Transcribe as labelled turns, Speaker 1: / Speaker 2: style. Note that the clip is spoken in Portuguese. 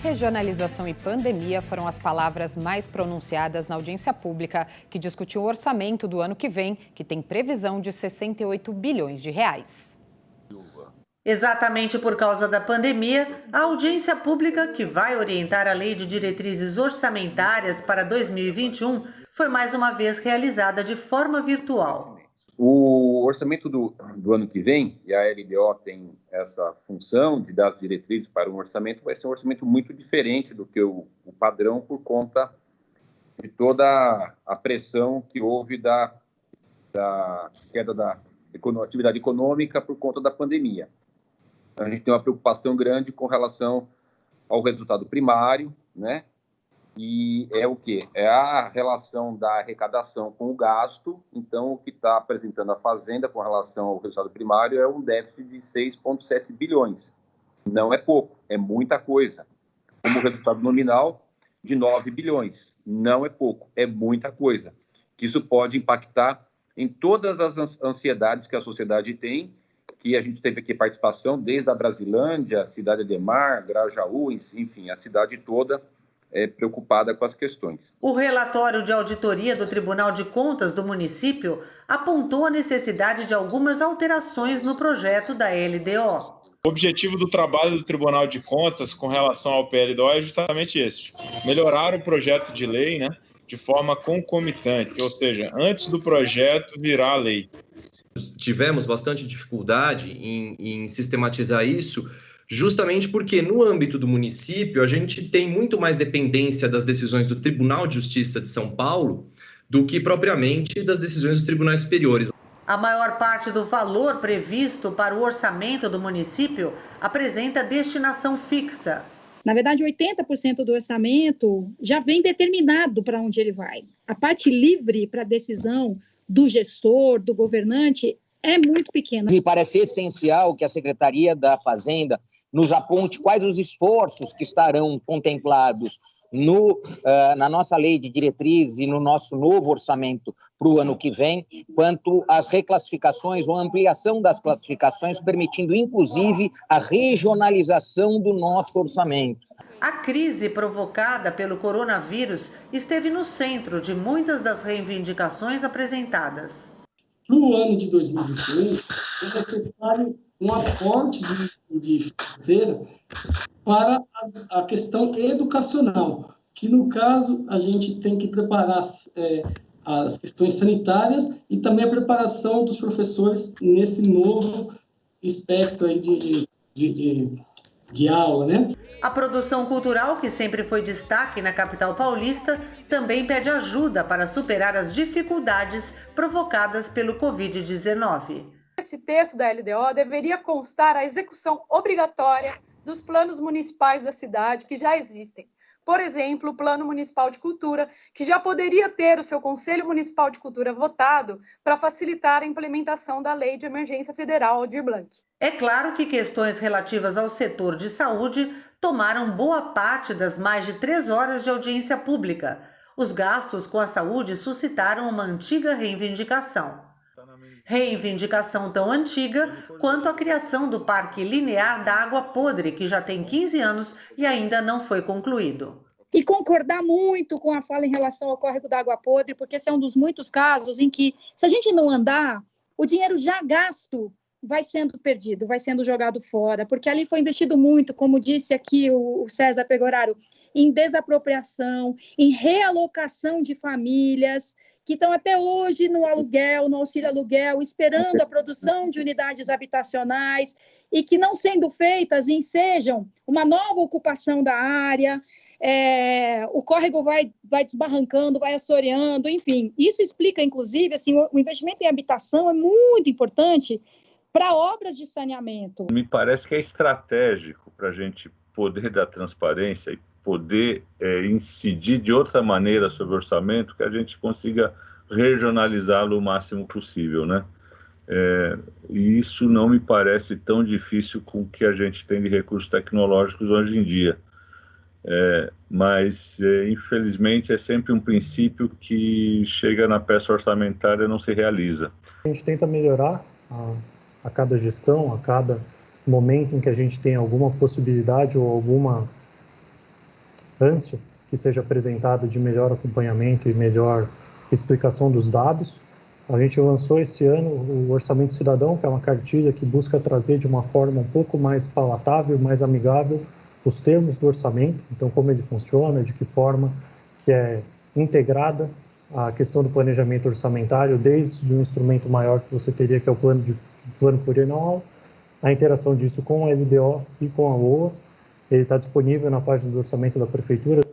Speaker 1: Regionalização e pandemia foram as palavras mais pronunciadas na audiência pública que discutiu o orçamento do ano que vem, que tem previsão de 68 bilhões de reais.
Speaker 2: Exatamente por causa da pandemia, a audiência pública, que vai orientar a Lei de Diretrizes Orçamentárias para 2021, foi mais uma vez realizada de forma virtual.
Speaker 3: O orçamento do ano que vem, e a LDO tem essa função de dar as diretrizes para um orçamento, vai ser um orçamento muito diferente do que o padrão por conta de toda a pressão que houve da queda da atividade econômica por conta da pandemia. A gente tem uma preocupação grande com relação ao resultado primário, né? E é o quê? É a relação da arrecadação com o gasto. Então, o que está apresentando a Fazenda com relação ao resultado primário é um déficit de 6,7 bilhões. Não é pouco, é muita coisa. Como resultado nominal de 9 bilhões. Não é pouco, é muita coisa. Que isso pode impactar em todas as ansiedades que a sociedade tem, que a gente teve aqui participação desde a Brasilândia, Cidade Ademar, Grajaú, enfim, a cidade toda preocupada com as questões.
Speaker 2: O relatório de auditoria do Tribunal de Contas do município apontou a necessidade de algumas alterações no projeto da LDO.
Speaker 4: O objetivo do trabalho do Tribunal de Contas com relação ao PLDO é justamente esse: melhorar o projeto de lei, né, de forma concomitante, ou seja, antes do projeto virar a lei.
Speaker 5: Tivemos bastante dificuldade em sistematizar isso, justamente porque no âmbito do município a gente tem muito mais dependência das decisões do Tribunal de Justiça de São Paulo do que propriamente das decisões dos tribunais superiores.
Speaker 2: A maior parte do valor previsto para o orçamento do município apresenta destinação fixa.
Speaker 6: Na verdade, 80% do orçamento já vem determinado para onde ele vai. A parte livre para decisão do gestor, do governante, é muito pequena.
Speaker 7: Me parece essencial que a Secretaria da Fazenda nos aponte quais os esforços que estarão contemplados na nossa lei de diretrizes e no nosso novo orçamento para o ano que vem, quanto às reclassificações ou ampliação das classificações, permitindo, inclusive, a regionalização do nosso orçamento.
Speaker 2: A crise provocada pelo coronavírus esteve no centro de muitas das reivindicações apresentadas.
Speaker 8: Para o ano de 2021, é necessário um aporte de financeira para a questão educacional, que no caso a gente tem que preparar as questões sanitárias e também a preparação dos professores nesse novo espectro aí de aula, né?
Speaker 2: A produção cultural, que sempre foi destaque na capital paulista, também pede ajuda para superar as dificuldades provocadas pelo Covid-19.
Speaker 9: Esse texto da LDO deveria constar a execução obrigatória dos planos municipais da cidade que já existem. Por exemplo, o Plano Municipal de Cultura, que já poderia ter o seu Conselho Municipal de Cultura votado para facilitar a implementação da Lei de Emergência Federal Aldir Blanc.
Speaker 2: É claro que questões relativas ao setor de saúde tomaram boa parte das mais de 3 horas de audiência pública. Os gastos com a saúde suscitaram uma antiga reivindicação. Reivindicação tão antiga quanto a criação do Parque Linear da Água Podre, que já tem 15 anos e ainda não foi concluído.
Speaker 6: E concordar muito com a fala em relação ao córrego da Água Podre, porque esse é um dos muitos casos em que, se a gente não andar, o dinheiro já gasto vai sendo perdido, vai sendo jogado fora, porque ali foi investido muito, como disse aqui o César Pegoraro, em desapropriação, em realocação de famílias que estão até hoje no aluguel, no auxílio aluguel, esperando a produção de unidades habitacionais e que, não sendo feitas, ensejam uma nova ocupação da área. O córrego vai desbarrancando, vai assoreando, enfim. Isso explica, inclusive, assim, o investimento em habitação é muito importante para obras de saneamento.
Speaker 10: Me parece que é estratégico para a gente poder dar transparência e poder incidir de outra maneira sobre o orçamento, que a gente consiga regionalizá-lo o máximo possível, né? E isso não me parece tão difícil com o que a gente tem de recursos tecnológicos hoje em dia. Mas, infelizmente, é sempre um princípio que chega na peça orçamentária e não se realiza.
Speaker 11: A gente tenta melhorar a cada gestão, a cada momento em que a gente tem alguma possibilidade ou alguma importância que seja apresentado de melhor acompanhamento e melhor explicação dos dados. A gente lançou esse ano o Orçamento Cidadão, que é uma cartilha que busca trazer de uma forma um pouco mais palatável, mais amigável, os termos do orçamento, então como ele funciona, de que forma que é integrada a questão do planejamento orçamentário, desde um instrumento maior que você teria, que é o plano plurianual, a interação disso com a LDO e com a LOA. Ele está disponível na página do orçamento da Prefeitura.